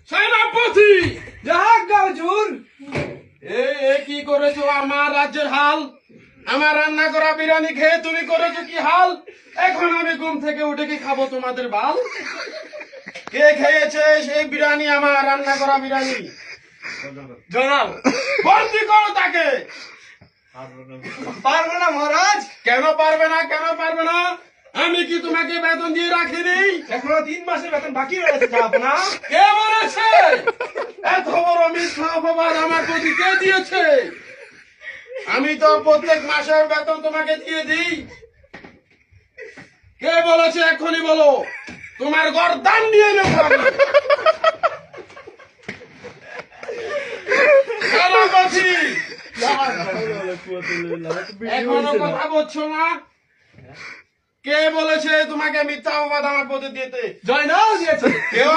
সেনাপতি জাহাঙ্গা হুজুর। এ কি করেছো আমার রাজ্যের হাল? আমার রান্না করা বিরিয়ানি খেয়ে তুমি করেছো কি হাল? এখন আমি ঘুম থেকে উঠে কি খাবো তোমাদের বাল? কে খেয়েছে সেই বিরিয়ানি, আমার রান্না করা বিরিয়ানি? জনাব, বন্দি করো তাকে। পারবো না মহারাজ। কেন পারবে না, কেন পারবে না? আমি কি তোমাকে বেতন দিয়ে রাখিনি? এখনো 3 মাসের বেতন বাকি রয়েছে জাহাপনা। কে বলেছে? এত বড় মিথ্যা অপবাদ আমার প্রতি কে দিয়েছে? আমি তো প্রত্যেক মাসের বেতন তোমাকে দিয়ে দিই। কে বলেছে এখনই বলো, তোমার গর্দান নিয়ে নেবো আমি। সেনাপতি, এখনো কথা বলছো না? কে বলেছে তোমাকে মিথ্যা অপবাদ আমার প্রতি দিতে? জয়নাল দিয়েছে। কেউ